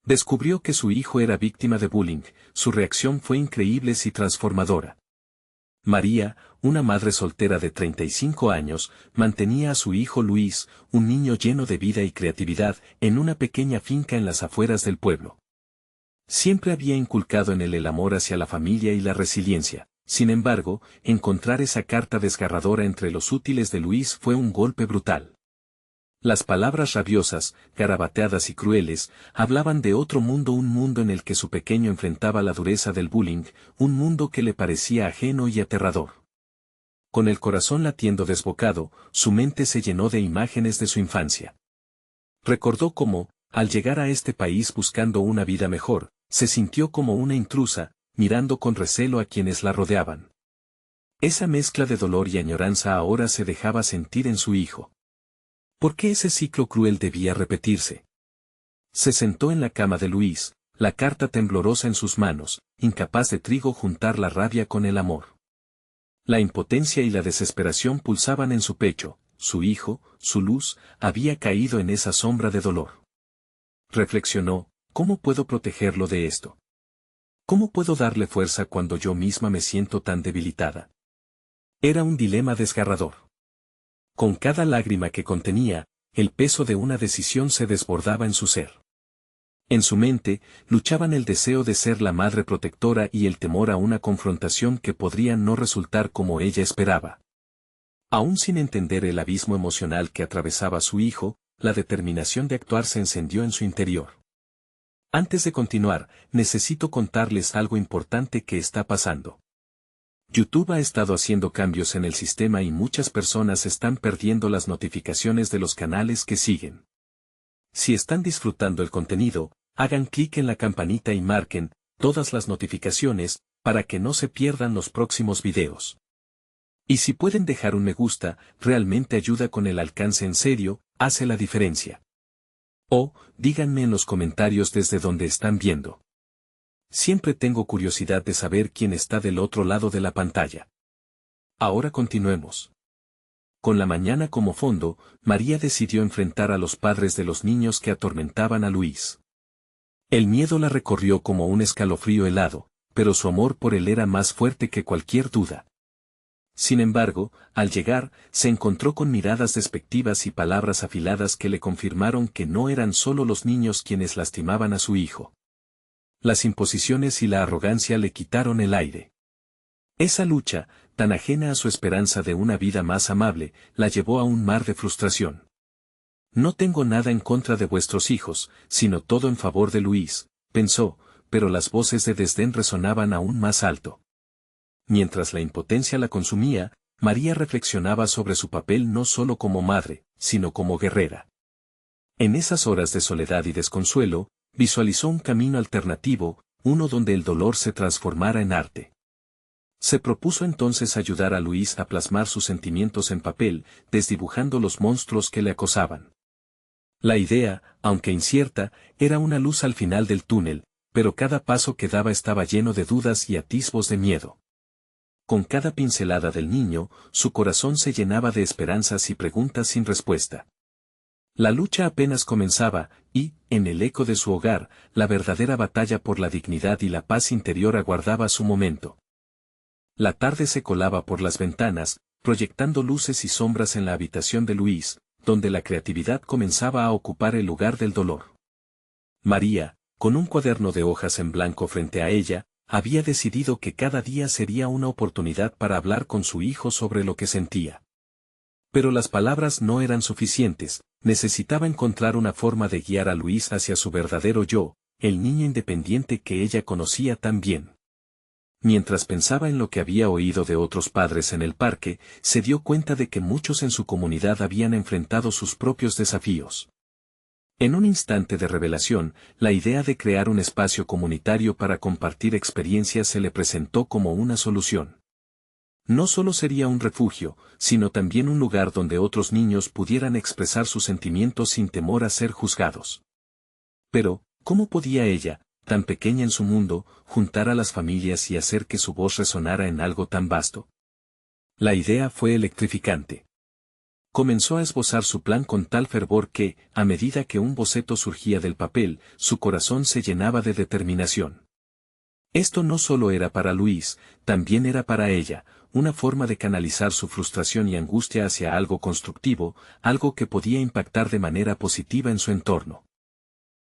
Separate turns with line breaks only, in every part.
Descubrió que su hijo era víctima de bullying, su reacción fue increíble y transformadora. María, una madre soltera de 35 años, mantenía a su hijo Luis, un niño lleno de vida y creatividad, en una pequeña finca en las afueras del pueblo. Siempre había inculcado en él el amor hacia la familia y la resiliencia. Sin embargo, encontrar esa carta desgarradora entre los útiles de Luis fue un golpe brutal. Las palabras rabiosas, garabateadas y crueles, hablaban de otro mundo, un mundo en el que su pequeño enfrentaba la dureza del bullying, un mundo que le parecía ajeno y aterrador. Con el corazón latiendo desbocado, su mente se llenó de imágenes de su infancia. Recordó cómo, al llegar a este país buscando una vida mejor, se sintió como una intrusa, mirando con recelo a quienes la rodeaban. Esa mezcla de dolor y añoranza ahora se dejaba sentir en su hijo. ¿Por qué ese ciclo cruel debía repetirse? Se sentó en la cama de Luis, la carta temblorosa en sus manos, incapaz de juntar la rabia con el amor. La impotencia y la desesperación pulsaban en su pecho, su hijo, su luz, había caído en esa sombra de dolor. Reflexionó, ¿cómo puedo protegerlo de esto? ¿Cómo puedo darle fuerza cuando yo misma me siento tan debilitada? Era un dilema desgarrador. Con cada lágrima que contenía, el peso de una decisión se desbordaba en su ser. En su mente, luchaban el deseo de ser la madre protectora y el temor a una confrontación que podría no resultar como ella esperaba. Aún sin entender el abismo emocional que atravesaba su hijo, la determinación de actuar se encendió en su interior. Antes de continuar, necesito contarles algo importante que está pasando. YouTube ha estado haciendo cambios en el sistema y muchas personas están perdiendo las notificaciones de los canales que siguen. Si están disfrutando el contenido, hagan clic en la campanita y marquen todas las notificaciones para que no se pierdan los próximos videos. Y si pueden dejar un me gusta, realmente ayuda con el alcance, en serio, hace la diferencia. O, díganme en los comentarios desde donde están viendo. Siempre tengo curiosidad de saber quién está del otro lado de la pantalla. Ahora continuemos. Con la mañana como fondo, María decidió enfrentar a los padres de los niños que atormentaban a Luis. El miedo la recorrió como un escalofrío helado, pero su amor por él era más fuerte que cualquier duda. Sin embargo, al llegar, se encontró con miradas despectivas y palabras afiladas que le confirmaron que no eran solo los niños quienes lastimaban a su hijo. Las imposiciones y la arrogancia le quitaron el aire. Esa lucha, tan ajena a su esperanza de una vida más amable, la llevó a un mar de frustración. No tengo nada en contra de vuestros hijos, sino todo en favor de Luis, pensó, pero las voces de desdén resonaban aún más alto. Mientras la impotencia la consumía, María reflexionaba sobre su papel no solo como madre, sino como guerrera. En esas horas de soledad y desconsuelo, visualizó un camino alternativo, uno donde el dolor se transformara en arte. Se propuso entonces ayudar a Luis a plasmar sus sentimientos en papel, desdibujando los monstruos que le acosaban. La idea, aunque incierta, era una luz al final del túnel, pero cada paso que daba estaba lleno de dudas y atisbos de miedo. Con cada pincelada del niño, su corazón se llenaba de esperanzas y preguntas sin respuesta. La lucha apenas comenzaba, y, en el eco de su hogar, la verdadera batalla por la dignidad y la paz interior aguardaba su momento. La tarde se colaba por las ventanas, proyectando luces y sombras en la habitación de Luis, donde la creatividad comenzaba a ocupar el lugar del dolor. María, con un cuaderno de hojas en blanco frente a ella, había decidido que cada día sería una oportunidad para hablar con su hijo sobre lo que sentía. Pero las palabras no eran suficientes, necesitaba encontrar una forma de guiar a Luis hacia su verdadero yo, el niño independiente que ella conocía tan bien. Mientras pensaba en lo que había oído de otros padres en el parque, se dio cuenta de que muchos en su comunidad habían enfrentado sus propios desafíos. En un instante de revelación, la idea de crear un espacio comunitario para compartir experiencias se le presentó como una solución. No solo sería un refugio, sino también un lugar donde otros niños pudieran expresar sus sentimientos sin temor a ser juzgados. Pero, ¿cómo podía ella, tan pequeña en su mundo, juntar a las familias y hacer que su voz resonara en algo tan vasto? La idea fue electrificante. Comenzó a esbozar su plan con tal fervor que, a medida que un boceto surgía del papel, su corazón se llenaba de determinación. Esto no solo era para Luis, también era para ella, una forma de canalizar su frustración y angustia hacia algo constructivo, algo que podía impactar de manera positiva en su entorno.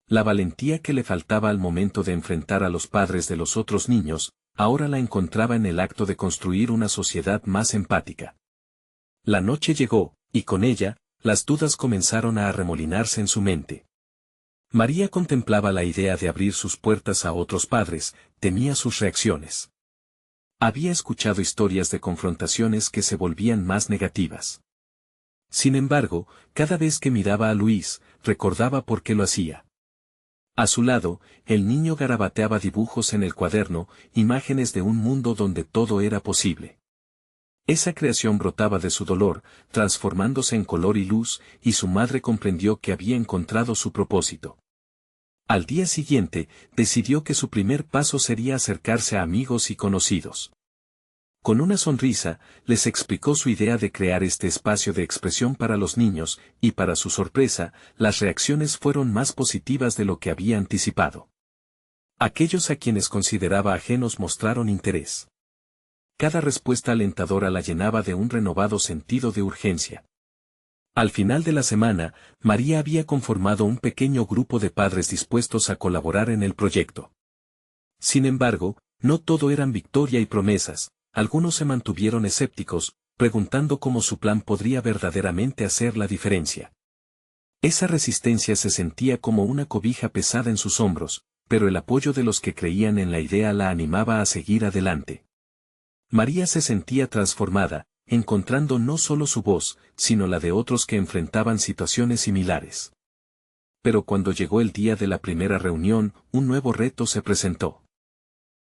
La valentía que le faltaba al momento de enfrentar a los padres de los otros niños, ahora la encontraba en el acto de construir una sociedad más empática. La noche llegó, y con ella, las dudas comenzaron a arremolinarse en su mente. María contemplaba la idea de abrir sus puertas a otros padres, temía sus reacciones. Había escuchado historias de confrontaciones que se volvían más negativas. Sin embargo, cada vez que miraba a Luis, recordaba por qué lo hacía. A su lado, el niño garabateaba dibujos en el cuaderno, imágenes de un mundo donde todo era posible. Esa creación brotaba de su dolor, transformándose en color y luz, y su madre comprendió que había encontrado su propósito. Al día siguiente, decidió que su primer paso sería acercarse a amigos y conocidos. Con una sonrisa, les explicó su idea de crear este espacio de expresión para los niños, y para su sorpresa, las reacciones fueron más positivas de lo que había anticipado. Aquellos a quienes consideraba ajenos mostraron interés. Cada respuesta alentadora la llenaba de un renovado sentido de urgencia. Al final de la semana, María había conformado un pequeño grupo de padres dispuestos a colaborar en el proyecto. Sin embargo, no todo eran victoria y promesas. Algunos se mantuvieron escépticos, preguntando cómo su plan podría verdaderamente hacer la diferencia. Esa resistencia se sentía como una cobija pesada en sus hombros, pero el apoyo de los que creían en la idea la animaba a seguir adelante. María se sentía transformada, encontrando no solo su voz, sino la de otros que enfrentaban situaciones similares. Pero cuando llegó el día de la primera reunión, un nuevo reto se presentó.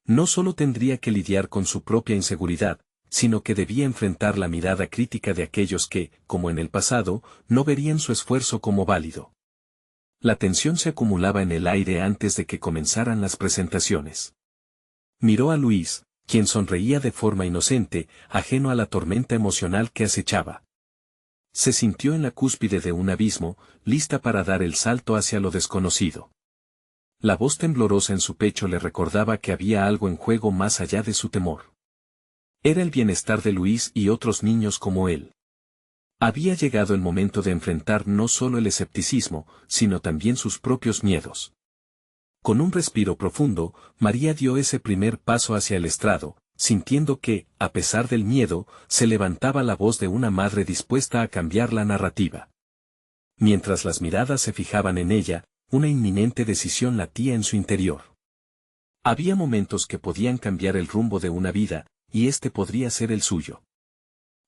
No solo tendría que lidiar con su propia inseguridad, sino que debía enfrentar la mirada crítica de aquellos que, como en el pasado, no verían su esfuerzo como válido. La tensión se acumulaba en el aire antes de que comenzaran las presentaciones. Miró a Luis, quien sonreía de forma inocente, ajeno a la tormenta emocional que acechaba. Se sintió en la cúspide de un abismo, lista para dar el salto hacia lo desconocido. La voz temblorosa en su pecho le recordaba que había algo en juego más allá de su temor. Era el bienestar de Luis y otros niños como él. Había llegado el momento de enfrentar no solo el escepticismo, sino también sus propios miedos. Con un respiro profundo, María dio ese primer paso hacia el estrado, sintiendo que, a pesar del miedo, se levantaba la voz de una madre dispuesta a cambiar la narrativa. Mientras las miradas se fijaban en ella, una inminente decisión latía en su interior. Había momentos que podían cambiar el rumbo de una vida, y este podría ser el suyo.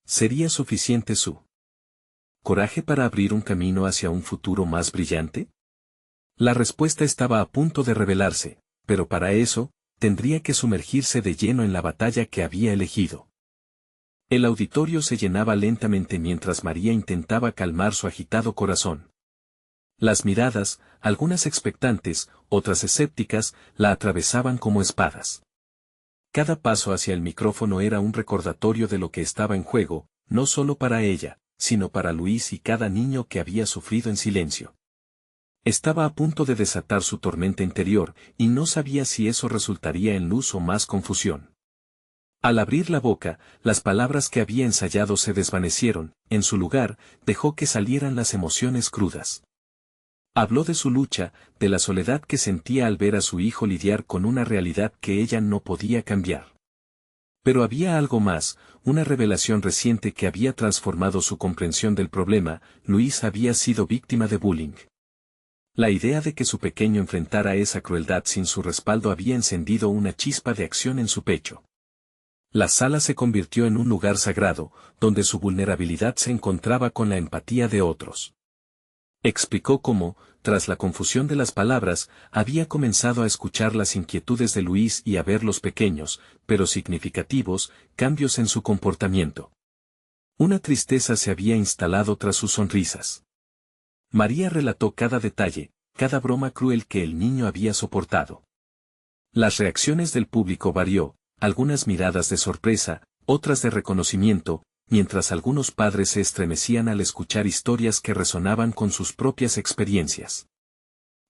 ¿Sería suficiente su coraje para abrir un camino hacia un futuro más brillante? La respuesta estaba a punto de revelarse, pero para eso, tendría que sumergirse de lleno en la batalla que había elegido. El auditorio se llenaba lentamente mientras María intentaba calmar su agitado corazón. Las miradas, algunas expectantes, otras escépticas, la atravesaban como espadas. Cada paso hacia el micrófono era un recordatorio de lo que estaba en juego, no solo para ella, sino para Luis y cada niño que había sufrido en silencio. Estaba a punto de desatar su tormenta interior, y no sabía si eso resultaría en luz o más confusión. Al abrir la boca, las palabras que había ensayado se desvanecieron, en su lugar, dejó que salieran las emociones crudas. Habló de su lucha, de la soledad que sentía al ver a su hijo lidiar con una realidad que ella no podía cambiar. Pero había algo más, una revelación reciente que había transformado su comprensión del problema. Luis había sido víctima de bullying. La idea de que su pequeño enfrentara esa crueldad sin su respaldo había encendido una chispa de acción en su pecho. La sala se convirtió en un lugar sagrado, donde su vulnerabilidad se encontraba con la empatía de otros. Explicó cómo, tras la confusión de las palabras, había comenzado a escuchar las inquietudes de Luis y a ver los pequeños, pero significativos, cambios en su comportamiento. Una tristeza se había instalado tras sus sonrisas. María relató cada detalle, cada broma cruel que el niño había soportado. Las reacciones del público varió, algunas miradas de sorpresa, otras de reconocimiento, mientras algunos padres se estremecían al escuchar historias que resonaban con sus propias experiencias.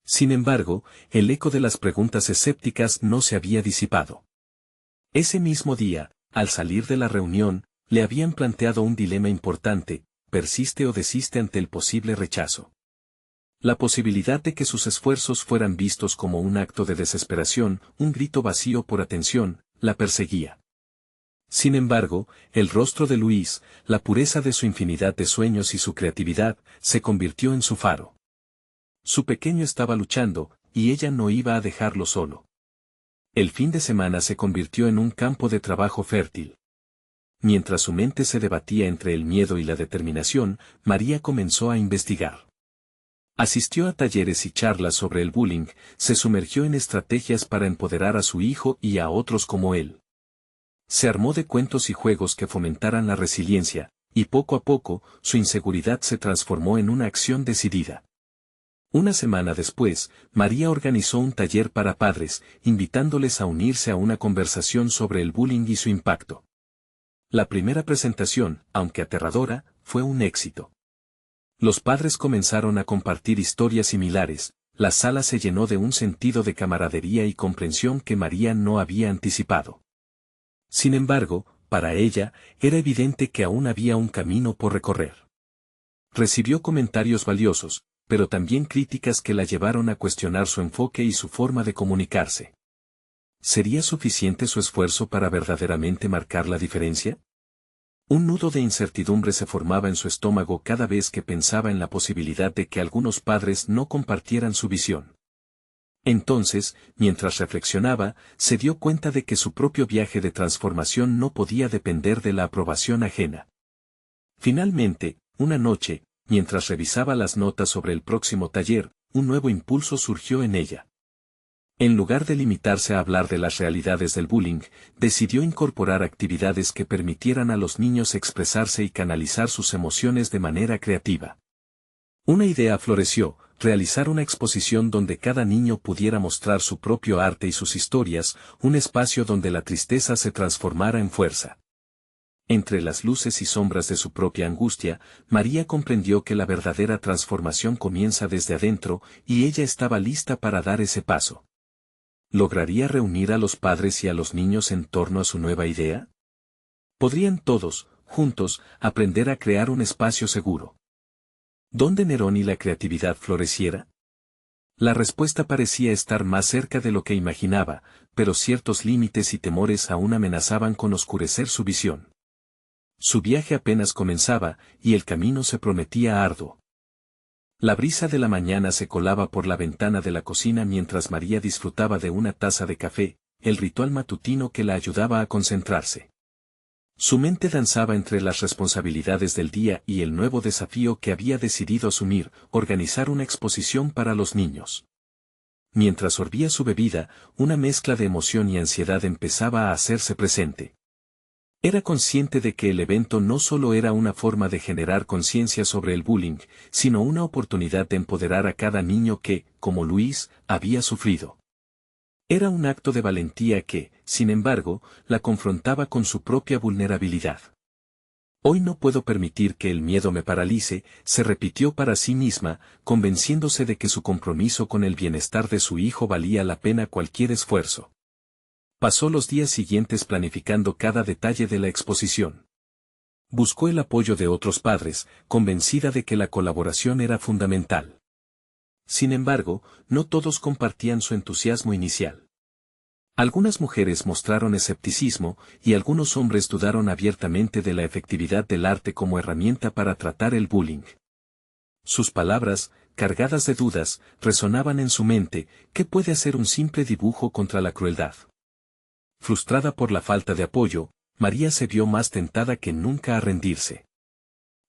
Sin embargo, el eco de las preguntas escépticas no se había disipado. Ese mismo día, al salir de la reunión, le habían planteado un dilema importante: persiste o desiste ante el posible rechazo. La posibilidad de que sus esfuerzos fueran vistos como un acto de desesperación, un grito vacío por atención, la perseguía. Sin embargo, el rostro de Luis, la pureza de su infinidad de sueños y su creatividad, se convirtió en su faro. Su pequeño estaba luchando, y ella no iba a dejarlo solo. El fin de semana se convirtió en un campo de trabajo fértil. Mientras su mente se debatía entre el miedo y la determinación, María comenzó a investigar. Asistió a talleres y charlas sobre el bullying, se sumergió en estrategias para empoderar a su hijo y a otros como él. Se armó de cuentos y juegos que fomentaran la resiliencia, y poco a poco, su inseguridad se transformó en una acción decidida. Una semana después, María organizó un taller para padres, invitándoles a unirse a una conversación sobre el bullying y su impacto. La primera presentación, aunque aterradora, fue un éxito. Los padres comenzaron a compartir historias similares, la sala se llenó de un sentido de camaradería y comprensión que María no había anticipado. Sin embargo, para ella, era evidente que aún había un camino por recorrer. Recibió comentarios valiosos, pero también críticas que la llevaron a cuestionar su enfoque y su forma de comunicarse. ¿Sería suficiente su esfuerzo para verdaderamente marcar la diferencia? Un nudo de incertidumbre se formaba en su estómago cada vez que pensaba en la posibilidad de que algunos padres no compartieran su visión. Entonces, mientras reflexionaba, se dio cuenta de que su propio viaje de transformación no podía depender de la aprobación ajena. Finalmente, una noche, mientras revisaba las notas sobre el próximo taller, un nuevo impulso surgió en ella. En lugar de limitarse a hablar de las realidades del bullying, decidió incorporar actividades que permitieran a los niños expresarse y canalizar sus emociones de manera creativa. Una idea floreció: realizar una exposición donde cada niño pudiera mostrar su propio arte y sus historias, un espacio donde la tristeza se transformara en fuerza. Entre las luces y sombras de su propia angustia, María comprendió que la verdadera transformación comienza desde adentro, y ella estaba lista para dar ese paso. ¿Lograría reunir a los padres y a los niños en torno a su nueva idea? ¿Podrían todos, juntos, aprender a crear un espacio seguro donde Nerón y la creatividad floreciera? La respuesta parecía estar más cerca de lo que imaginaba, pero ciertos límites y temores aún amenazaban con oscurecer su visión. Su viaje apenas comenzaba, y el camino se prometía arduo. La brisa de la mañana se colaba por la ventana de la cocina mientras María disfrutaba de una taza de café, el ritual matutino que la ayudaba a concentrarse. Su mente danzaba entre las responsabilidades del día y el nuevo desafío que había decidido asumir: organizar una exposición para los niños. Mientras sorbía su bebida, una mezcla de emoción y ansiedad empezaba a hacerse presente. Era consciente de que el evento no solo era una forma de generar conciencia sobre el bullying, sino una oportunidad de empoderar a cada niño que, como Luis, había sufrido. Era un acto de valentía que, sin embargo, la confrontaba con su propia vulnerabilidad. Hoy no puedo permitir que el miedo me paralice, se repitió para sí misma, convenciéndose de que su compromiso con el bienestar de su hijo valía la pena cualquier esfuerzo. Pasó los días siguientes planificando cada detalle de la exposición. Buscó el apoyo de otros padres, convencida de que la colaboración era fundamental. Sin embargo, no todos compartían su entusiasmo inicial. Algunas mujeres mostraron escepticismo, y algunos hombres dudaron abiertamente de la efectividad del arte como herramienta para tratar el bullying. Sus palabras, cargadas de dudas, resonaban en su mente: ¿qué puede hacer un simple dibujo contra la crueldad? Frustrada por la falta de apoyo, María se vio más tentada que nunca a rendirse.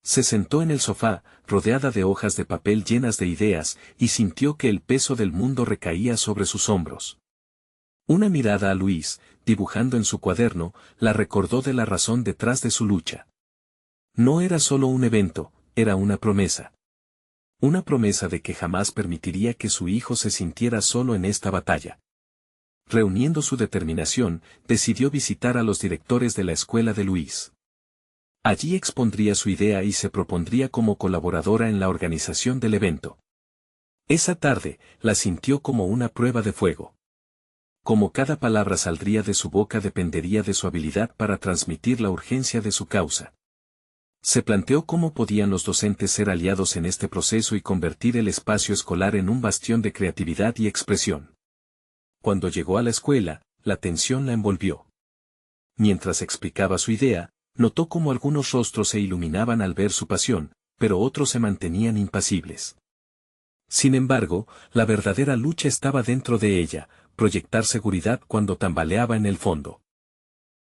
Se sentó en el sofá, rodeada de hojas de papel llenas de ideas, y sintió que el peso del mundo recaía sobre sus hombros. Una mirada a Luis, dibujando en su cuaderno, la recordó de la razón detrás de su lucha. No era solo un evento, era una promesa. Una promesa de que jamás permitiría que su hijo se sintiera solo en esta batalla. Reuniendo su determinación, decidió visitar a los directores de la escuela de Luis. Allí expondría su idea y se propondría como colaboradora en la organización del evento. Esa tarde, la sintió como una prueba de fuego. Como cada palabra saldría de su boca dependería de su habilidad para transmitir la urgencia de su causa. Se planteó cómo podían los docentes ser aliados en este proceso y convertir el espacio escolar en un bastión de creatividad y expresión. Cuando llegó a la escuela, la tensión la envolvió. Mientras explicaba su idea, notó cómo algunos rostros se iluminaban al ver su pasión, pero otros se mantenían impasibles. Sin embargo, la verdadera lucha estaba dentro de ella, proyectar seguridad cuando tambaleaba en el fondo.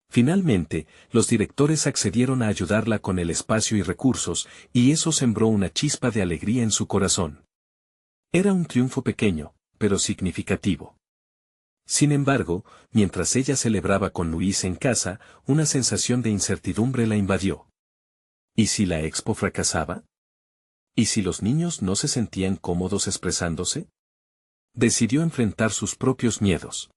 Finalmente, los directores accedieron a ayudarla con el espacio y recursos, y eso sembró una chispa de alegría en su corazón. Era un triunfo pequeño, pero significativo. Sin embargo, mientras ella celebraba con Luis en casa, una sensación de incertidumbre la invadió. ¿Y si la expo fracasaba? ¿Y si los niños no se sentían cómodos expresándose? Decidió enfrentar sus propios miedos.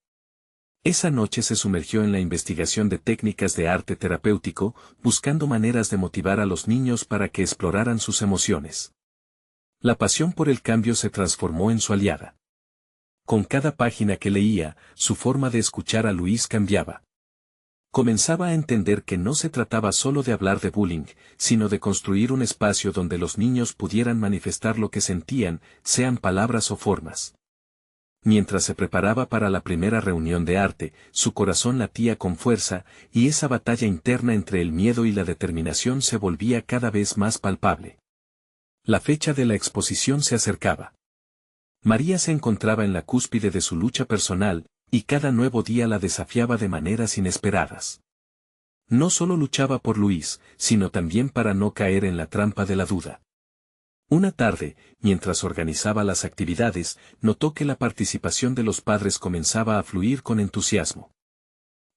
Esa noche se sumergió en la investigación de técnicas de arte terapéutico, buscando maneras de motivar a los niños para que exploraran sus emociones. La pasión por el cambio se transformó en su aliada. Con cada página que leía, su forma de escuchar a Luis cambiaba. Comenzaba a entender que no se trataba solo de hablar de bullying, sino de construir un espacio donde los niños pudieran manifestar lo que sentían, sean palabras o formas. Mientras se preparaba para la primera reunión de arte, su corazón latía con fuerza, y esa batalla interna entre el miedo y la determinación se volvía cada vez más palpable. La fecha de la exposición se acercaba. María se encontraba en la cúspide de su lucha personal, y cada nuevo día la desafiaba de maneras inesperadas. No solo luchaba por Luis, sino también para no caer en la trampa de la duda. Una tarde, mientras organizaba las actividades, notó que la participación de los padres comenzaba a fluir con entusiasmo.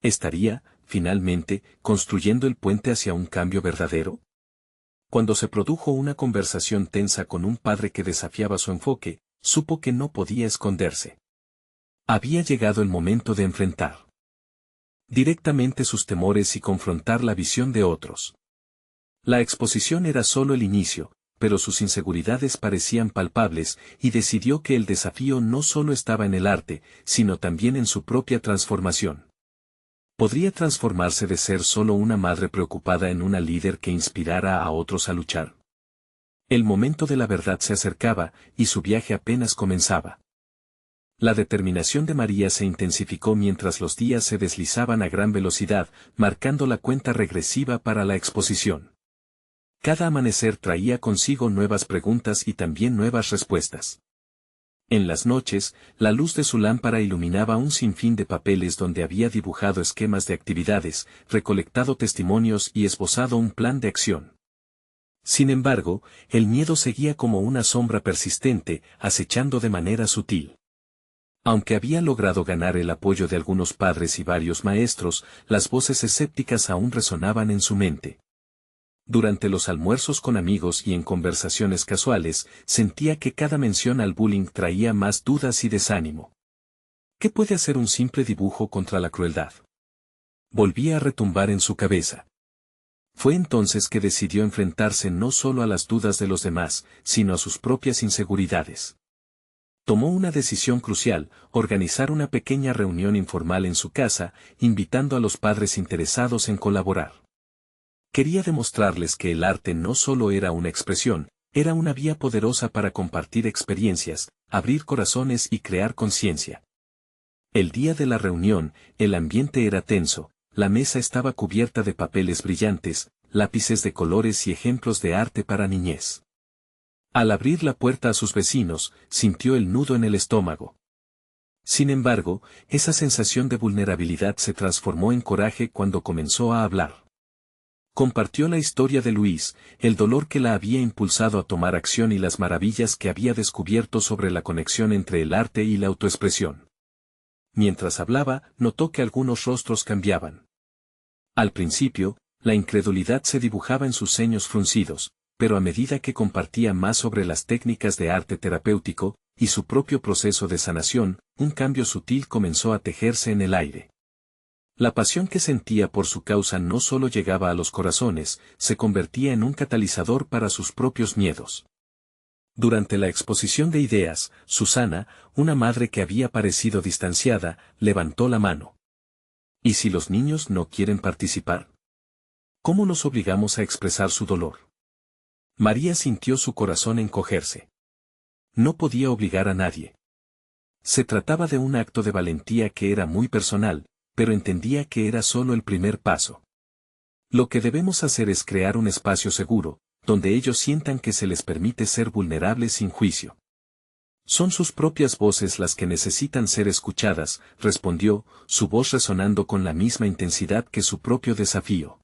¿Estaría, finalmente, construyendo el puente hacia un cambio verdadero? Cuando se produjo una conversación tensa con un padre que desafiaba su enfoque, supo que no podía esconderse. Había llegado el momento de enfrentar directamente sus temores y confrontar la visión de otros. La exposición era solo el inicio, pero sus inseguridades parecían palpables, y decidió que el desafío no solo estaba en el arte, sino también en su propia transformación. ¿Podría transformarse de ser solo una madre preocupada en una líder que inspirara a otros a luchar? El momento de la verdad se acercaba, y su viaje apenas comenzaba. La determinación de María se intensificó mientras los días se deslizaban a gran velocidad, marcando la cuenta regresiva para la exposición. Cada amanecer traía consigo nuevas preguntas y también nuevas respuestas. En las noches, la luz de su lámpara iluminaba un sinfín de papeles donde había dibujado esquemas de actividades, recolectado testimonios y esbozado un plan de acción. Sin embargo, el miedo seguía como una sombra persistente, acechando de manera sutil. Aunque había logrado ganar el apoyo de algunos padres y varios maestros, las voces escépticas aún resonaban en su mente. Durante los almuerzos con amigos y en conversaciones casuales, sentía que cada mención al bullying traía más dudas y desánimo. ¿Qué puede hacer un simple dibujo contra la crueldad? Volvía a retumbar en su cabeza. Fue entonces que decidió enfrentarse no solo a las dudas de los demás, sino a sus propias inseguridades. Tomó una decisión crucial, organizar una pequeña reunión informal en su casa, invitando a los padres interesados en colaborar. Quería demostrarles que el arte no solo era una expresión, era una vía poderosa para compartir experiencias, abrir corazones y crear conciencia. El día de la reunión, el ambiente era tenso, la mesa estaba cubierta de papeles brillantes, lápices de colores y ejemplos de arte para niñez. Al abrir la puerta a sus vecinos, sintió el nudo en el estómago. Sin embargo, esa sensación de vulnerabilidad se transformó en coraje cuando comenzó a hablar. Compartió la historia de Luis, el dolor que la había impulsado a tomar acción y las maravillas que había descubierto sobre la conexión entre el arte y la autoexpresión. Mientras hablaba, notó que algunos rostros cambiaban. Al principio, la incredulidad se dibujaba en sus ceños fruncidos, pero a medida que compartía más sobre las técnicas de arte terapéutico, y su propio proceso de sanación, un cambio sutil comenzó a tejerse en el aire. La pasión que sentía por su causa no solo llegaba a los corazones, se convertía en un catalizador para sus propios miedos. Durante la exposición de ideas, Susana, una madre que había parecido distanciada, levantó la mano. ¿Y si los niños no quieren participar? ¿Cómo los obligamos a expresar su dolor? María sintió su corazón encogerse. No podía obligar a nadie. Se trataba de un acto de valentía que era muy personal, pero entendía que era solo el primer paso. Lo que debemos hacer es crear un espacio seguro, donde ellos sientan que se les permite ser vulnerables sin juicio. Son sus propias voces las que necesitan ser escuchadas, respondió, su voz resonando con la misma intensidad que su propio desafío.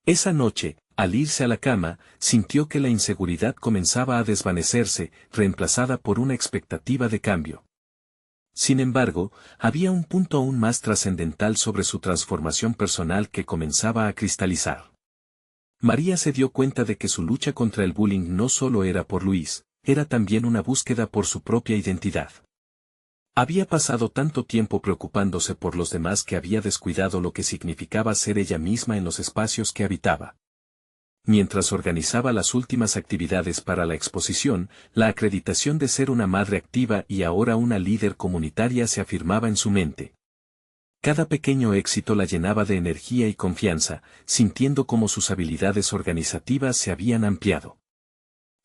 Esa noche, al irse a la cama, sintió que la inseguridad comenzaba a desvanecerse, reemplazada por una expectativa de cambio. Sin embargo, había un punto aún más trascendental sobre su transformación personal que comenzaba a cristalizar. María se dio cuenta de que su lucha contra el bullying no solo era por Luis, era también una búsqueda por su propia identidad. Había pasado tanto tiempo preocupándose por los demás que había descuidado lo que significaba ser ella misma en los espacios que habitaba. Mientras organizaba las últimas actividades para la exposición, la acreditación de ser una madre activa y ahora una líder comunitaria se afirmaba en su mente. Cada pequeño éxito la llenaba de energía y confianza, sintiendo cómo sus habilidades organizativas se habían ampliado.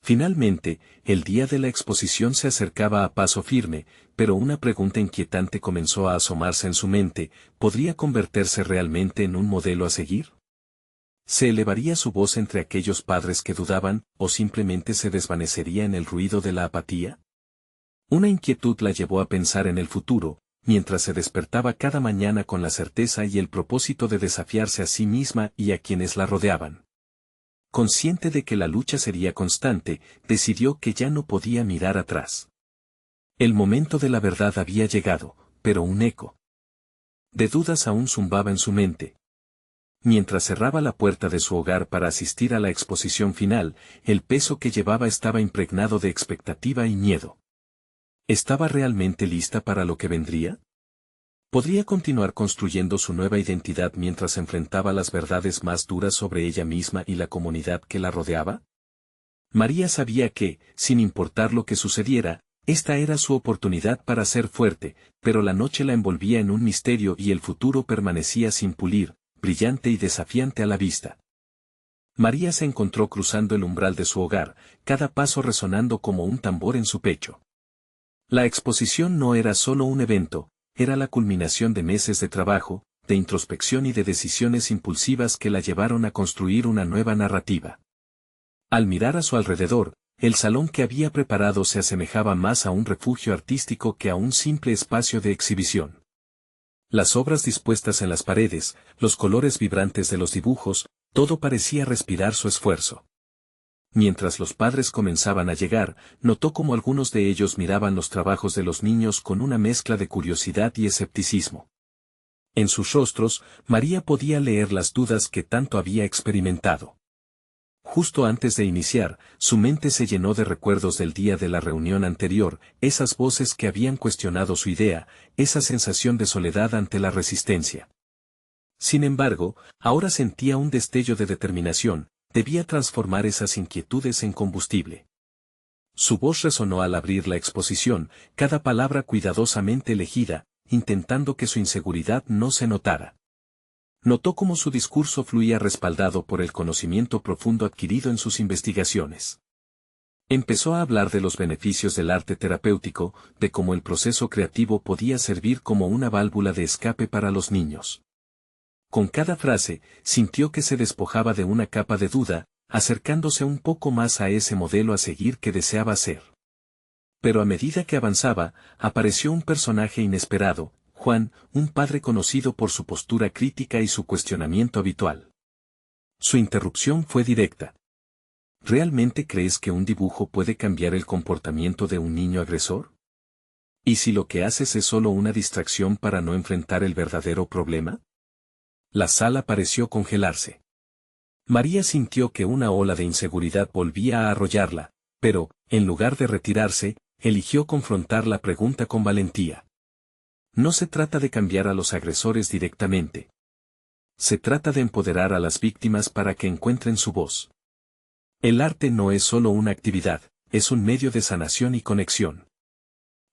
Finalmente, el día de la exposición se acercaba a paso firme, pero una pregunta inquietante comenzó a asomarse en su mente: ¿podría convertirse realmente en un modelo a seguir? ¿Se elevaría su voz entre aquellos padres que dudaban, o simplemente se desvanecería en el ruido de la apatía? Una inquietud la llevó a pensar en el futuro, mientras se despertaba cada mañana con la certeza y el propósito de desafiarse a sí misma y a quienes la rodeaban. Consciente de que la lucha sería constante, decidió que ya no podía mirar atrás. El momento de la verdad había llegado, pero un eco de dudas aún zumbaba en su mente. Mientras cerraba la puerta de su hogar para asistir a la exposición final, el peso que llevaba estaba impregnado de expectativa y miedo. ¿Estaba realmente lista para lo que vendría? ¿Podría continuar construyendo su nueva identidad mientras enfrentaba las verdades más duras sobre ella misma y la comunidad que la rodeaba? María sabía que, sin importar lo que sucediera, esta era su oportunidad para ser fuerte, pero la noche la envolvía en un misterio y el futuro permanecía sin pulir, brillante y desafiante a la vista. María se encontró cruzando el umbral de su hogar, cada paso resonando como un tambor en su pecho. La exposición no era solo un evento, era la culminación de meses de trabajo, de introspección y de decisiones impulsivas que la llevaron a construir una nueva narrativa. Al mirar a su alrededor, el salón que había preparado se asemejaba más a un refugio artístico que a un simple espacio de exhibición. Las obras dispuestas en las paredes, los colores vibrantes de los dibujos, todo parecía respirar su esfuerzo. Mientras los padres comenzaban a llegar, notó cómo algunos de ellos miraban los trabajos de los niños con una mezcla de curiosidad y escepticismo. En sus rostros, María podía leer las dudas que tanto había experimentado. Justo antes de iniciar, su mente se llenó de recuerdos del día de la reunión anterior, esas voces que habían cuestionado su idea, esa sensación de soledad ante la resistencia. Sin embargo, ahora sentía un destello de determinación, debía transformar esas inquietudes en combustible. Su voz resonó al abrir la exposición, cada palabra cuidadosamente elegida, intentando que su inseguridad no se notara. Notó cómo su discurso fluía respaldado por el conocimiento profundo adquirido en sus investigaciones. Empezó a hablar de los beneficios del arte terapéutico, de cómo el proceso creativo podía servir como una válvula de escape para los niños. Con cada frase, sintió que se despojaba de una capa de duda, acercándose un poco más a ese modelo a seguir que deseaba ser. Pero a medida que avanzaba, apareció un personaje inesperado, Juan, un padre conocido por su postura crítica y su cuestionamiento habitual. Su interrupción fue directa. ¿Realmente crees que un dibujo puede cambiar el comportamiento de un niño agresor? ¿Y si lo que haces es solo una distracción para no enfrentar el verdadero problema? La sala pareció congelarse. María sintió que una ola de inseguridad volvía a arrollarla, pero, en lugar de retirarse, eligió confrontar la pregunta con valentía. No se trata de cambiar a los agresores directamente. Se trata de empoderar a las víctimas para que encuentren su voz. El arte no es solo una actividad, es un medio de sanación y conexión.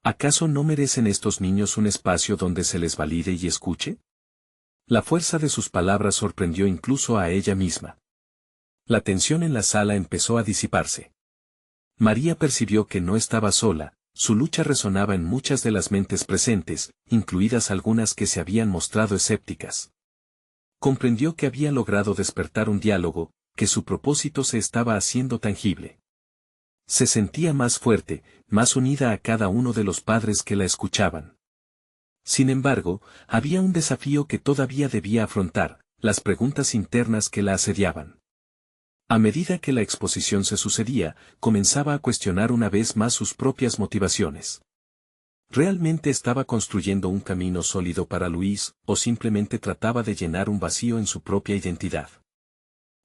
¿Acaso no merecen estos niños un espacio donde se les valide y escuche? La fuerza de sus palabras sorprendió incluso a ella misma. La tensión en la sala empezó a disiparse. María percibió que no estaba sola, su lucha resonaba en muchas de las mentes presentes, incluidas algunas que se habían mostrado escépticas. Comprendió que había logrado despertar un diálogo, que su propósito se estaba haciendo tangible. Se sentía más fuerte, más unida a cada uno de los padres que la escuchaban. Sin embargo, había un desafío que todavía debía afrontar, las preguntas internas que la asediaban. A medida que la exposición se sucedía, comenzaba a cuestionar una vez más sus propias motivaciones. ¿Realmente estaba construyendo un camino sólido para Luis, o simplemente trataba de llenar un vacío en su propia identidad?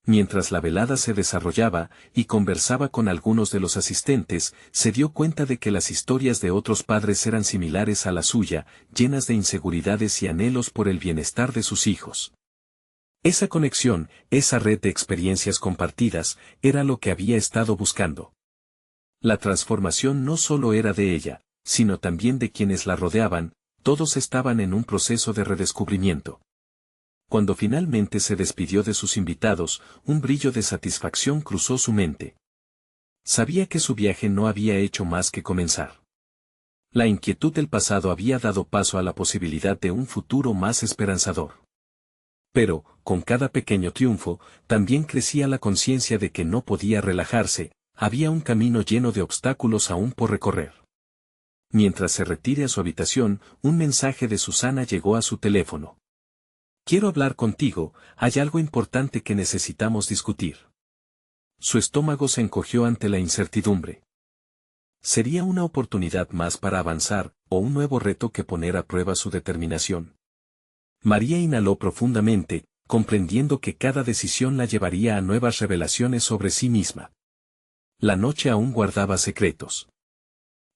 Mientras la velada se desarrollaba, y conversaba con algunos de los asistentes, se dio cuenta de que las historias de otros padres eran similares a la suya, llenas de inseguridades y anhelos por el bienestar de sus hijos. Esa conexión, esa red de experiencias compartidas, era lo que había estado buscando. La transformación no solo era de ella, sino también de quienes la rodeaban, todos estaban en un proceso de redescubrimiento. Cuando finalmente se despidió de sus invitados, un brillo de satisfacción cruzó su mente. Sabía que su viaje no había hecho más que comenzar. La inquietud del pasado había dado paso a la posibilidad de un futuro más esperanzador. Pero, con cada pequeño triunfo, también crecía la conciencia de que no podía relajarse, había un camino lleno de obstáculos aún por recorrer. Mientras se retire a su habitación, un mensaje de Susana llegó a su teléfono. «Quiero hablar contigo, hay algo importante que necesitamos discutir». Su estómago se encogió ante la incertidumbre. ¿Sería una oportunidad más para avanzar, o un nuevo reto que poner a prueba su determinación? María inhaló profundamente, comprendiendo que cada decisión la llevaría a nuevas revelaciones sobre sí misma. La noche aún guardaba secretos.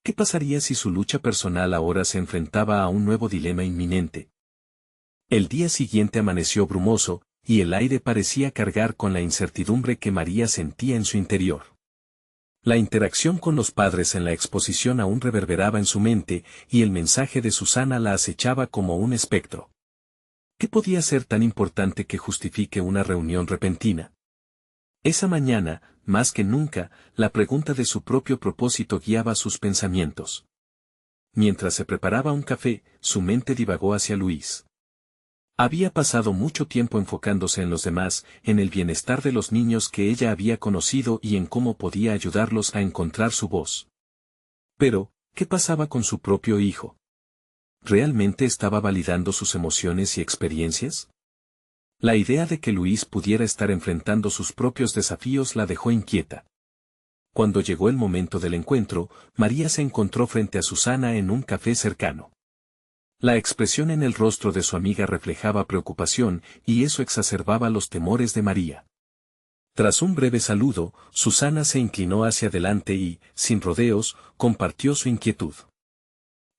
¿Qué pasaría si su lucha personal ahora se enfrentaba a un nuevo dilema inminente? El día siguiente amaneció brumoso, y el aire parecía cargar con la incertidumbre que María sentía en su interior. La interacción con los padres en la exposición aún reverberaba en su mente, y el mensaje de Susana la acechaba como un espectro. ¿Qué podía ser tan importante que justifique una reunión repentina? Esa mañana, más que nunca, la pregunta de su propio propósito guiaba sus pensamientos. Mientras se preparaba un café, su mente divagó hacia Luis. Había pasado mucho tiempo enfocándose en los demás, en el bienestar de los niños que ella había conocido y en cómo podía ayudarlos a encontrar su voz. Pero, ¿qué pasaba con su propio hijo? ¿Realmente estaba validando sus emociones y experiencias? La idea de que Luis pudiera estar enfrentando sus propios desafíos la dejó inquieta. Cuando llegó el momento del encuentro, María se encontró frente a Susana en un café cercano. La expresión en el rostro de su amiga reflejaba preocupación, y eso exacerbaba los temores de María. Tras un breve saludo, Susana se inclinó hacia adelante y, sin rodeos, compartió su inquietud.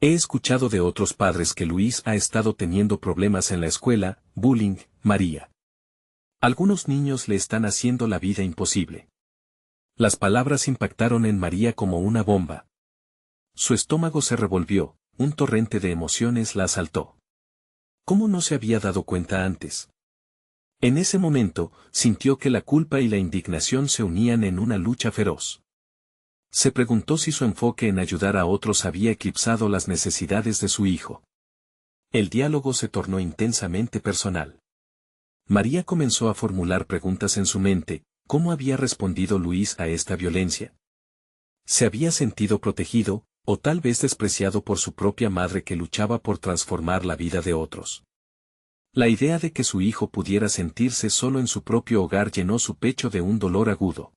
He escuchado de otros padres que Luis ha estado teniendo problemas en la escuela, bullying, María. Algunos niños le están haciendo la vida imposible. Las palabras impactaron en María como una bomba. Su estómago se revolvió, un torrente de emociones la asaltó. ¿Cómo no se había dado cuenta antes? En ese momento, sintió que la culpa y la indignación se unían en una lucha feroz. Se preguntó si su enfoque en ayudar a otros había eclipsado las necesidades de su hijo. El diálogo se tornó intensamente personal. María comenzó a formular preguntas en su mente: ¿cómo había respondido Luis a esta violencia? ¿Se había sentido protegido, o tal vez despreciado por su propia madre que luchaba por transformar la vida de otros? La idea de que su hijo pudiera sentirse solo en su propio hogar llenó su pecho de un dolor agudo.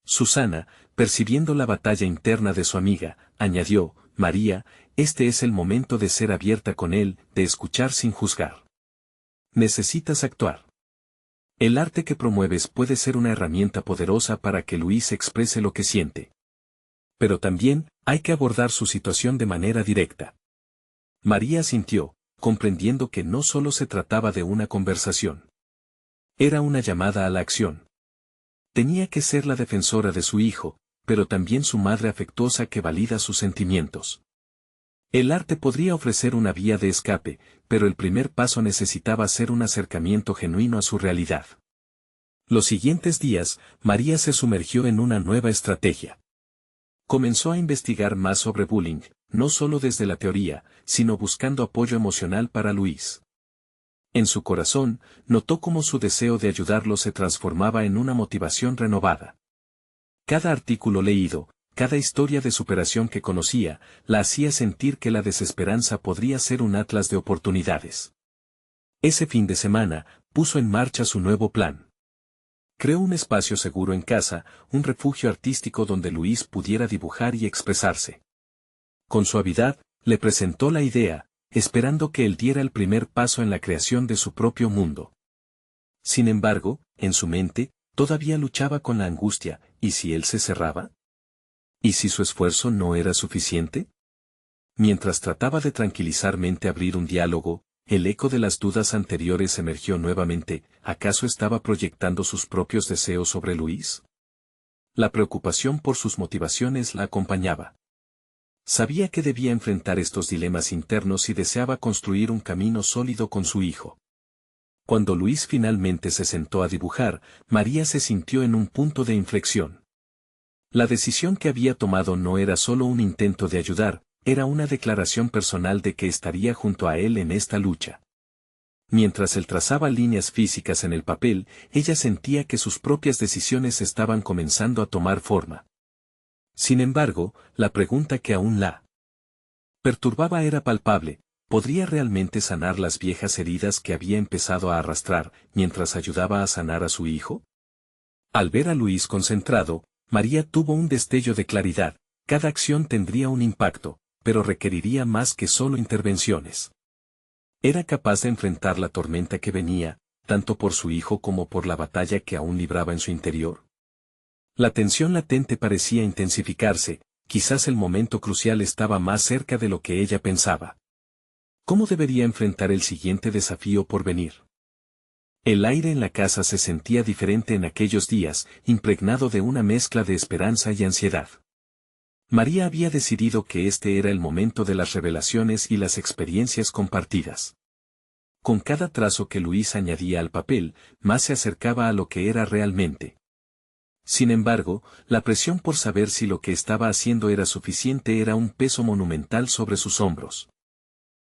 Susana, percibiendo la batalla interna de su amiga, añadió: María, este es el momento de ser abierta con él, de escuchar sin juzgar. Necesitas actuar. El arte que promueves puede ser una herramienta poderosa para que Luis exprese lo que siente. Pero también, hay que abordar su situación de manera directa. María asintió, comprendiendo que no solo se trataba de una conversación. Era una llamada a la acción. Tenía que ser la defensora de su hijo, pero también su madre afectuosa que valida sus sentimientos. El arte podría ofrecer una vía de escape, pero el primer paso necesitaba ser un acercamiento genuino a su realidad. Los siguientes días, María se sumergió en una nueva estrategia. Comenzó a investigar más sobre bullying, no solo desde la teoría, sino buscando apoyo emocional para Luis. En su corazón, notó cómo su deseo de ayudarlo se transformaba en una motivación renovada. Cada artículo leído, cada historia de superación que conocía, la hacía sentir que la desesperanza podría ser un atlas de oportunidades. Ese fin de semana, puso en marcha su nuevo plan. Creó un espacio seguro en casa, un refugio artístico donde Luis pudiera dibujar y expresarse. Con suavidad, le presentó la idea, esperando que él diera el primer paso en la creación de su propio mundo. Sin embargo, en su mente, todavía luchaba con la angustia, ¿y si él se cerraba? ¿Y si su esfuerzo no era suficiente? Mientras trataba de tranquilizarmente abrir un diálogo, el eco de las dudas anteriores emergió nuevamente. ¿Acaso estaba proyectando sus propios deseos sobre Luis? La preocupación por sus motivaciones la acompañaba. Sabía que debía enfrentar estos dilemas internos y deseaba construir un camino sólido con su hijo. Cuando Luis finalmente se sentó a dibujar, María se sintió en un punto de inflexión. La decisión que había tomado no era solo un intento de ayudar, era una declaración personal de que estaría junto a él en esta lucha. Mientras él trazaba líneas físicas en el papel, ella sentía que sus propias decisiones estaban comenzando a tomar forma. Sin embargo, la pregunta que aún la perturbaba era palpable: ¿podría realmente sanar las viejas heridas que había empezado a arrastrar mientras ayudaba a sanar a su hijo? Al ver a Luis concentrado, María tuvo un destello de claridad. Cada acción tendría un impacto, pero requeriría más que solo intervenciones. Era capaz de enfrentar la tormenta que venía, tanto por su hijo como por la batalla que aún libraba en su interior. La tensión latente parecía intensificarse, quizás el momento crucial estaba más cerca de lo que ella pensaba. ¿Cómo debería enfrentar el siguiente desafío por venir? El aire en la casa se sentía diferente en aquellos días, impregnado de una mezcla de esperanza y ansiedad. María había decidido que este era el momento de las revelaciones y las experiencias compartidas. Con cada trazo que Luis añadía al papel, más se acercaba a lo que era realmente. Sin embargo, la presión por saber si lo que estaba haciendo era suficiente era un peso monumental sobre sus hombros.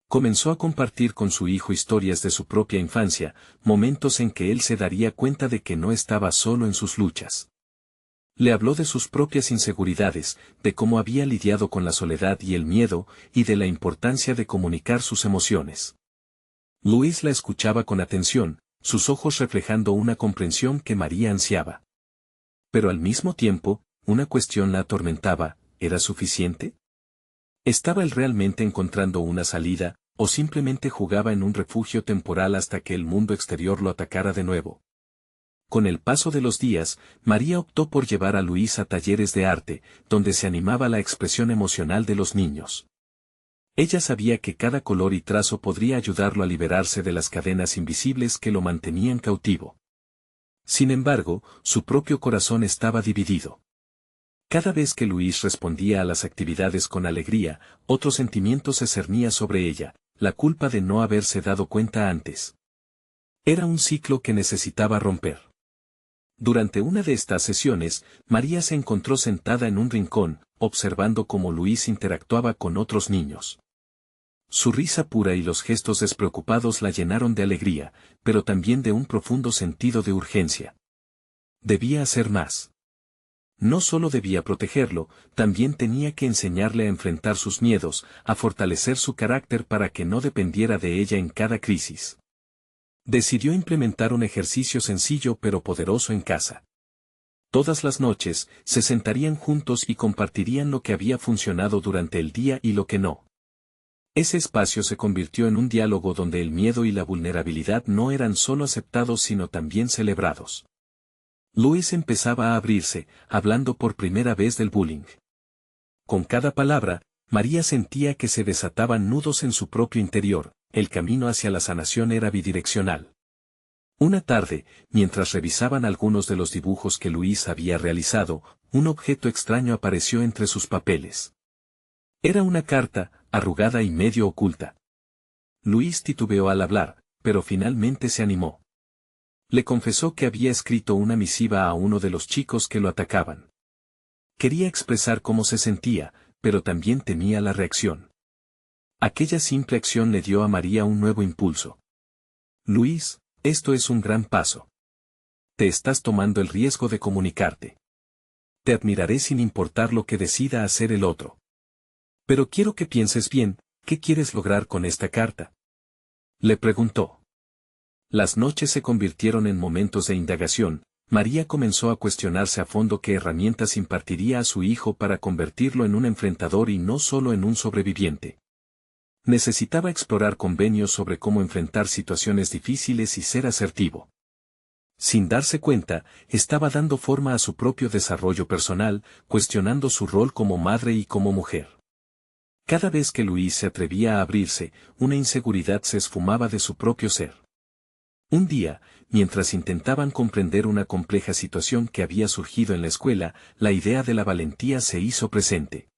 Comenzó a compartir con su hijo historias de su propia infancia, momentos en que él se daría cuenta de que no estaba solo en sus luchas. Le habló de sus propias inseguridades, de cómo había lidiado con la soledad y el miedo, y de la importancia de comunicar sus emociones. Luis la escuchaba con atención, sus ojos reflejando una comprensión que María ansiaba. Pero al mismo tiempo, una cuestión la atormentaba: ¿era suficiente? ¿Estaba él realmente encontrando una salida, o simplemente jugaba en un refugio temporal hasta que el mundo exterior lo atacara de nuevo? Con el paso de los días, María optó por llevar a Luis a talleres de arte, donde se animaba la expresión emocional de los niños. Ella sabía que cada color y trazo podría ayudarlo a liberarse de las cadenas invisibles que lo mantenían cautivo. Sin embargo, su propio corazón estaba dividido. Cada vez que Luis respondía a las actividades con alegría, otro sentimiento se cernía sobre ella: la culpa de no haberse dado cuenta antes. Era un ciclo que necesitaba romper. Durante una de estas sesiones, María se encontró sentada en un rincón, observando cómo Luis interactuaba con otros niños. Su risa pura y los gestos despreocupados la llenaron de alegría, pero también de un profundo sentido de urgencia. Debía hacer más. No solo debía protegerlo, también tenía que enseñarle a enfrentar sus miedos, a fortalecer su carácter para que no dependiera de ella en cada crisis. Decidió implementar un ejercicio sencillo pero poderoso en casa. Todas las noches, se sentarían juntos y compartirían lo que había funcionado durante el día y lo que no. Ese espacio se convirtió en un diálogo donde el miedo y la vulnerabilidad no eran solo aceptados sino también celebrados. Luis empezaba a abrirse, hablando por primera vez del bullying. Con cada palabra, María sentía que se desataban nudos en su propio interior, el camino hacia la sanación era bidireccional. Una tarde, mientras revisaban algunos de los dibujos que Luis había realizado, un objeto extraño apareció entre sus papeles. Era una carta, arrugada y medio oculta. Luis titubeó al hablar, pero finalmente se animó. Le confesó que había escrito una misiva a uno de los chicos que lo atacaban. Quería expresar cómo se sentía, pero también temía la reacción. Aquella simple acción le dio a María un nuevo impulso. Luis, esto es un gran paso. Te estás tomando el riesgo de comunicarte. Te admiraré sin importar lo que decida hacer el otro. Pero quiero que pienses bien, ¿qué quieres lograr con esta carta? Le preguntó. Las noches se convirtieron en momentos de indagación. María comenzó a cuestionarse a fondo qué herramientas impartiría a su hijo para convertirlo en un enfrentador y no solo en un sobreviviente. Necesitaba explorar convenios sobre cómo enfrentar situaciones difíciles y ser asertivo. Sin darse cuenta, estaba dando forma a su propio desarrollo personal, cuestionando su rol como madre y como mujer. Cada vez que Luis se atrevía a abrirse, una inseguridad se esfumaba de su propio ser. Un día, mientras intentaban comprender una compleja situación que había surgido en la escuela, la idea de la valentía se hizo presente.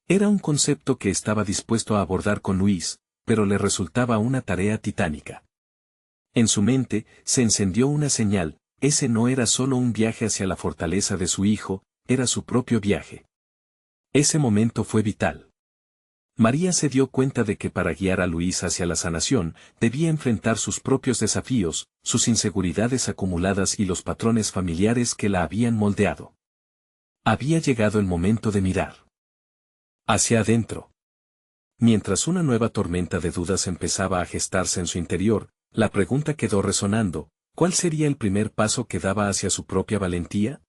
Era un concepto que estaba dispuesto a abordar con Luis, pero le resultaba una tarea titánica. En su mente, se encendió una señal, ese no era solo un viaje hacia la fortaleza de su hijo, era su propio viaje. Ese momento fue vital. María se dio cuenta de que para guiar a Luis hacia la sanación, debía enfrentar sus propios desafíos, sus inseguridades acumuladas y los patrones familiares que la habían moldeado. Había llegado el momento de mirar hacia adentro. Mientras una nueva tormenta de dudas empezaba a gestarse en su interior, la pregunta quedó resonando, ¿cuál sería el primer paso que daba hacia su propia valentía?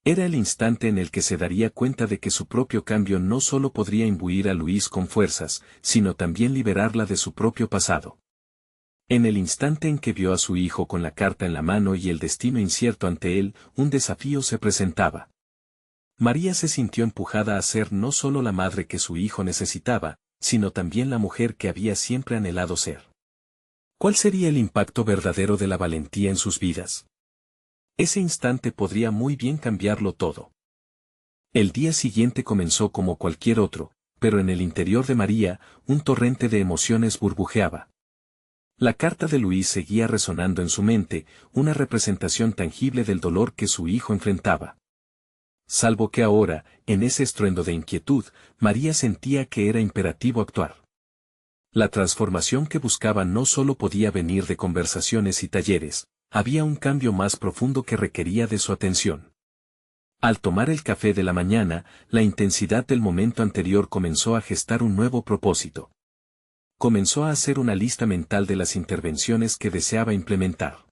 Era el instante en el que se daría cuenta de que su propio cambio no solo podría imbuir a Luis con fuerzas, sino también liberarla de su propio pasado. En el instante en que vio a su hijo con la carta en la mano y el destino incierto ante él, un desafío se presentaba. María se sintió empujada a ser no solo la madre que su hijo necesitaba, sino también la mujer que había siempre anhelado ser. ¿Cuál sería el impacto verdadero de la valentía en sus vidas? Ese instante podría muy bien cambiarlo todo. El día siguiente comenzó como cualquier otro, pero en el interior de María, un torrente de emociones burbujeaba. La carta de Luis seguía resonando en su mente, una representación tangible del dolor que su hijo enfrentaba. Salvo que ahora, en ese estruendo de inquietud, María sentía que era imperativo actuar. La transformación que buscaba no solo podía venir de conversaciones y talleres, había un cambio más profundo que requería de su atención. Al tomar el café de la mañana, la intensidad del momento anterior comenzó a gestar un nuevo propósito. Comenzó a hacer una lista mental de las intervenciones que deseaba implementar.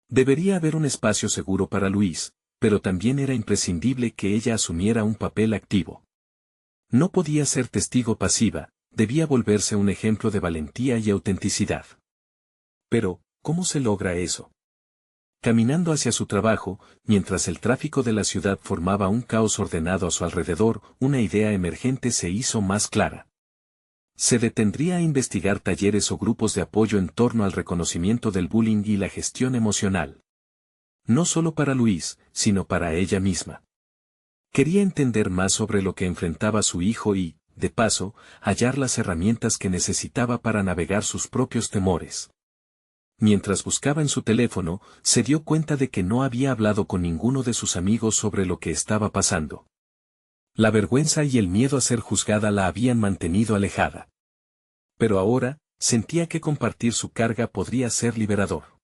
Debería haber un espacio seguro para Luis, pero también era imprescindible que ella asumiera un papel activo. No podía ser testigo pasiva, debía volverse un ejemplo de valentía y autenticidad. Pero, ¿cómo se logra eso? Caminando hacia su trabajo, mientras el tráfico de la ciudad formaba un caos ordenado a su alrededor, una idea emergente se hizo más clara. Se detendría a investigar talleres o grupos de apoyo en torno al reconocimiento del bullying y la gestión emocional. No solo para Luis, sino para ella misma. Quería entender más sobre lo que enfrentaba su hijo y, de paso, hallar las herramientas que necesitaba para navegar sus propios temores. Mientras buscaba en su teléfono, se dio cuenta de que no había hablado con ninguno de sus amigos sobre lo que estaba pasando. La vergüenza y el miedo a ser juzgada la habían mantenido alejada. Pero ahora, sentía que compartir su carga podría ser liberador.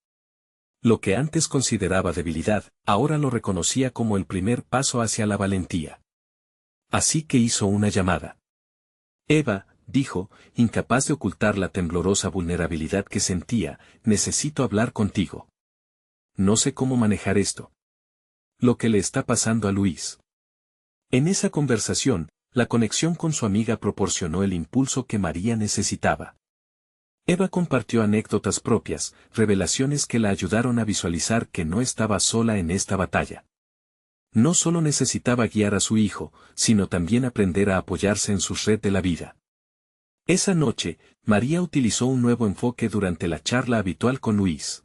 Lo que antes consideraba debilidad, ahora lo reconocía como el primer paso hacia la valentía. Así que hizo una llamada. Eva, dijo, incapaz de ocultar la temblorosa vulnerabilidad que sentía, necesito hablar contigo. No sé cómo manejar esto. Lo que le está pasando a Luis. En esa conversación, la conexión con su amiga proporcionó el impulso que María necesitaba. Eva compartió anécdotas propias, revelaciones que la ayudaron a visualizar que no estaba sola en esta batalla. No solo necesitaba guiar a su hijo, sino también aprender a apoyarse en su red de la vida. Esa noche, María utilizó un nuevo enfoque durante la charla habitual con Luis.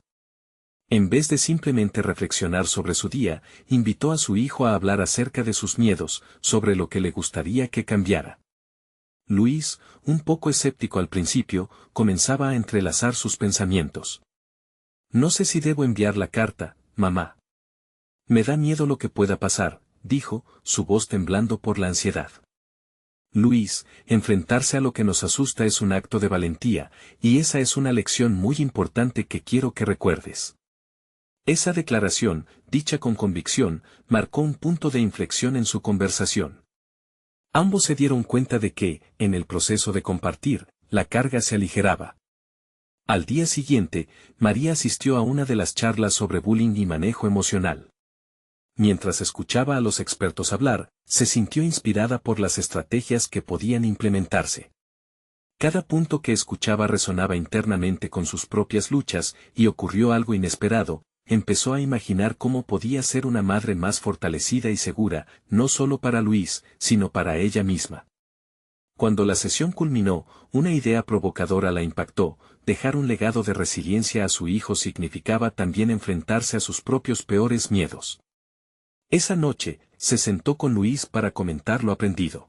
En vez de simplemente reflexionar sobre su día, invitó a su hijo a hablar acerca de sus miedos, sobre lo que le gustaría que cambiara. Luis, un poco escéptico al principio, comenzaba a entrelazar sus pensamientos. No sé si debo enviar la carta, mamá. Me da miedo lo que pueda pasar, dijo, su voz temblando por la ansiedad. Luis, enfrentarse a lo que nos asusta es un acto de valentía, y esa es una lección muy importante que quiero que recuerdes. Esa declaración, dicha con convicción, marcó un punto de inflexión en su conversación. Ambos se dieron cuenta de que, en el proceso de compartir, la carga se aligeraba. Al día siguiente, María asistió a una de las charlas sobre bullying y manejo emocional. Mientras escuchaba a los expertos hablar, se sintió inspirada por las estrategias que podían implementarse. Cada punto que escuchaba resonaba internamente con sus propias luchas, y ocurrió algo inesperado. Empezó a imaginar cómo podía ser una madre más fortalecida y segura, no solo para Luis, sino para ella misma. Cuando la sesión culminó, una idea provocadora la impactó: dejar un legado de resiliencia a su hijo significaba también enfrentarse a sus propios peores miedos. Esa noche, se sentó con Luis para comentar lo aprendido.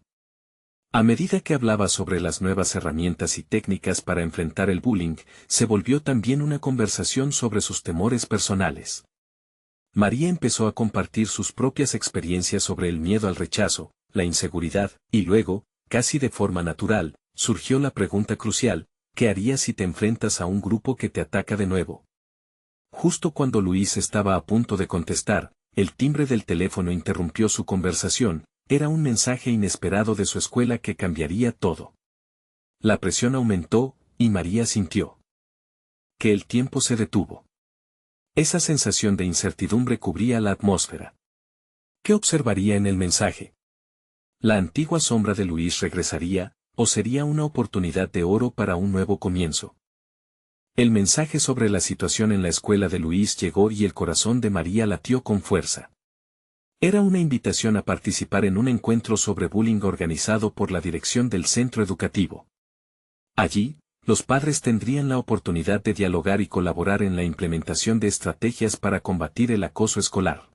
A medida que hablaba sobre las nuevas herramientas y técnicas para enfrentar el bullying, se volvió también una conversación sobre sus temores personales. María empezó a compartir sus propias experiencias sobre el miedo al rechazo, la inseguridad, y luego, casi de forma natural, surgió la pregunta crucial: ¿qué harías si te enfrentas a un grupo que te ataca de nuevo? Justo cuando Luis estaba a punto de contestar, el timbre del teléfono interrumpió su conversación. Era un mensaje inesperado de su escuela que cambiaría todo. La presión aumentó, y María sintió que el tiempo se detuvo. Esa sensación de incertidumbre cubría la atmósfera. ¿Qué observaría en el mensaje? ¿La antigua sombra de Luis regresaría, o sería una oportunidad de oro para un nuevo comienzo? El mensaje sobre la situación en la escuela de Luis llegó y el corazón de María latió con fuerza. Era una invitación a participar en un encuentro sobre bullying organizado por la dirección del centro educativo. Allí, los padres tendrían la oportunidad de dialogar y colaborar en la implementación de estrategias para combatir el acoso escolar.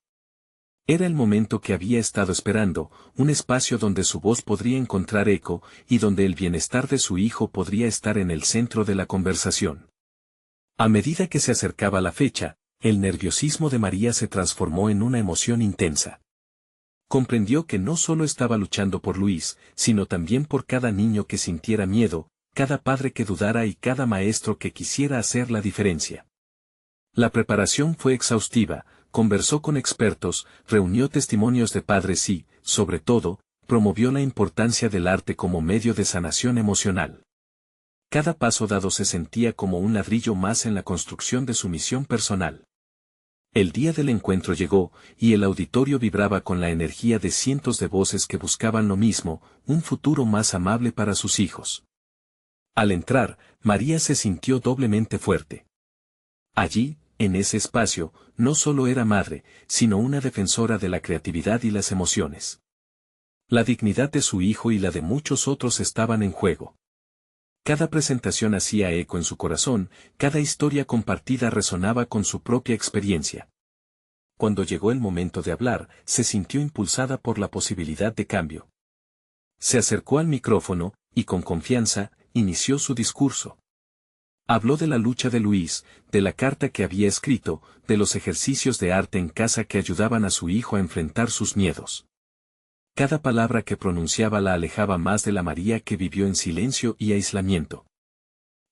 Era el momento que había estado esperando, un espacio donde su voz podría encontrar eco, y donde el bienestar de su hijo podría estar en el centro de la conversación. A medida que se acercaba la fecha, el nerviosismo de María se transformó en una emoción intensa. Comprendió que no solo estaba luchando por Luis, sino también por cada niño que sintiera miedo, cada padre que dudara y cada maestro que quisiera hacer la diferencia. La preparación fue exhaustiva, conversó con expertos, reunió testimonios de padres y, sobre todo, promovió la importancia del arte como medio de sanación emocional. Cada paso dado se sentía como un ladrillo más en la construcción de su misión personal. El día del encuentro llegó, y el auditorio vibraba con la energía de cientos de voces que buscaban lo mismo: un futuro más amable para sus hijos. Al entrar, María se sintió doblemente fuerte. Allí, en ese espacio, no solo era madre, sino una defensora de la creatividad y las emociones. La dignidad de su hijo y la de muchos otros estaban en juego. Cada presentación hacía eco en su corazón, cada historia compartida resonaba con su propia experiencia. Cuando llegó el momento de hablar, se sintió impulsada por la posibilidad de cambio. Se acercó al micrófono, y con confianza, inició su discurso. Habló de la lucha de Luis, de la carta que había escrito, de los ejercicios de arte en casa que ayudaban a su hijo a enfrentar sus miedos. Cada palabra que pronunciaba la alejaba más de la María que vivió en silencio y aislamiento.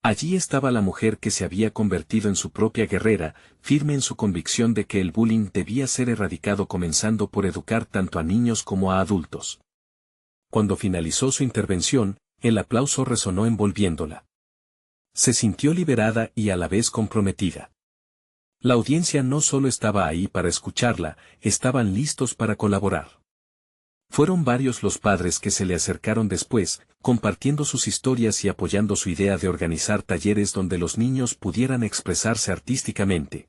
Allí estaba la mujer que se había convertido en su propia guerrera, firme en su convicción de que el bullying debía ser erradicado, comenzando por educar tanto a niños como a adultos. Cuando finalizó su intervención, el aplauso resonó envolviéndola. Se sintió liberada y a la vez comprometida. La audiencia no solo estaba ahí para escucharla, estaban listos para colaborar. Fueron varios los padres que se le acercaron después, compartiendo sus historias y apoyando su idea de organizar talleres donde los niños pudieran expresarse artísticamente.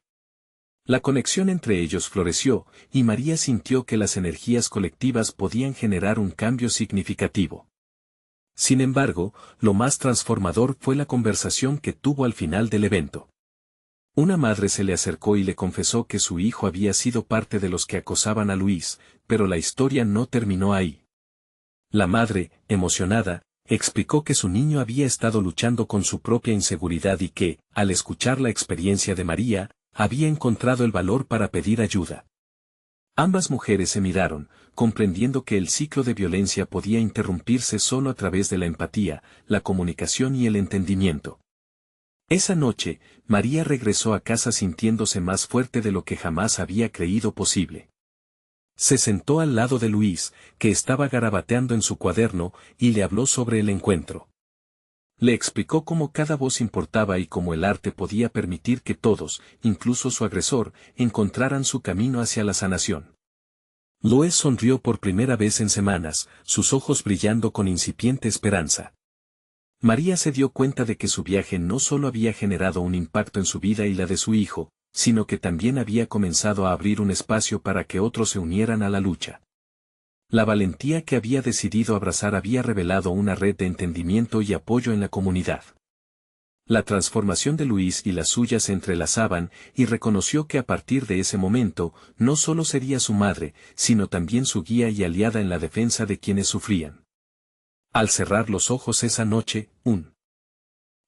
La conexión entre ellos floreció, y María sintió que las energías colectivas podían generar un cambio significativo. Sin embargo, lo más transformador fue la conversación que tuvo al final del evento. Una madre se le acercó y le confesó que su hijo había sido parte de los que acosaban a Luis, pero la historia no terminó ahí. La madre, emocionada, explicó que su niño había estado luchando con su propia inseguridad y que, al escuchar la experiencia de María, había encontrado el valor para pedir ayuda. Ambas mujeres se miraron, comprendiendo que el ciclo de violencia podía interrumpirse solo a través de la empatía, la comunicación y el entendimiento. Esa noche, María regresó a casa sintiéndose más fuerte de lo que jamás había creído posible. Se sentó al lado de Luis, que estaba garabateando en su cuaderno, y le habló sobre el encuentro. Le explicó cómo cada voz importaba y cómo el arte podía permitir que todos, incluso su agresor, encontraran su camino hacia la sanación. Luis sonrió por primera vez en semanas, sus ojos brillando con incipiente esperanza. María se dio cuenta de que su viaje no solo había generado un impacto en su vida y la de su hijo, sino que también había comenzado a abrir un espacio para que otros se unieran a la lucha. La valentía que había decidido abrazar había revelado una red de entendimiento y apoyo en la comunidad. La transformación de Luis y la suya se entrelazaban, y reconoció que a partir de ese momento, no solo sería su madre, sino también su guía y aliada en la defensa de quienes sufrían. Al cerrar los ojos esa noche, un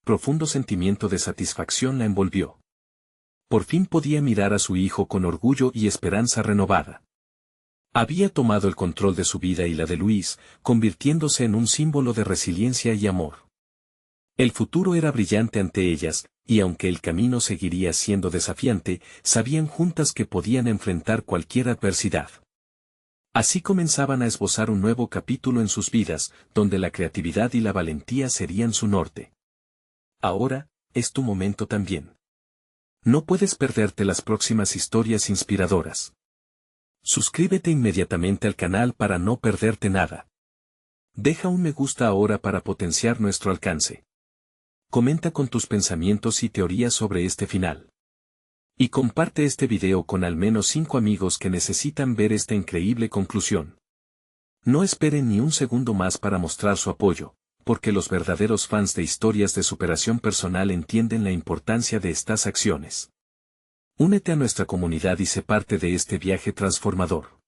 profundo sentimiento de satisfacción la envolvió. Por fin podía mirar a su hijo con orgullo y esperanza renovada. Había tomado el control de su vida y la de Luis, convirtiéndose en un símbolo de resiliencia y amor. El futuro era brillante ante ellas, y aunque el camino seguiría siendo desafiante, sabían juntas que podían enfrentar cualquier adversidad. Así comenzaban a esbozar un nuevo capítulo en sus vidas, donde la creatividad y la valentía serían su norte. Ahora, es tu momento también. No puedes perderte las próximas historias inspiradoras. Suscríbete inmediatamente al canal para no perderte nada. Deja un me gusta ahora para potenciar nuestro alcance. Comenta con tus pensamientos y teorías sobre este final. Y comparte este video con al menos 5 amigos que necesitan ver esta increíble conclusión. No esperen ni un segundo más para mostrar su apoyo, porque los verdaderos fans de historias de superación personal entienden la importancia de estas acciones. Únete a nuestra comunidad y sé parte de este viaje transformador.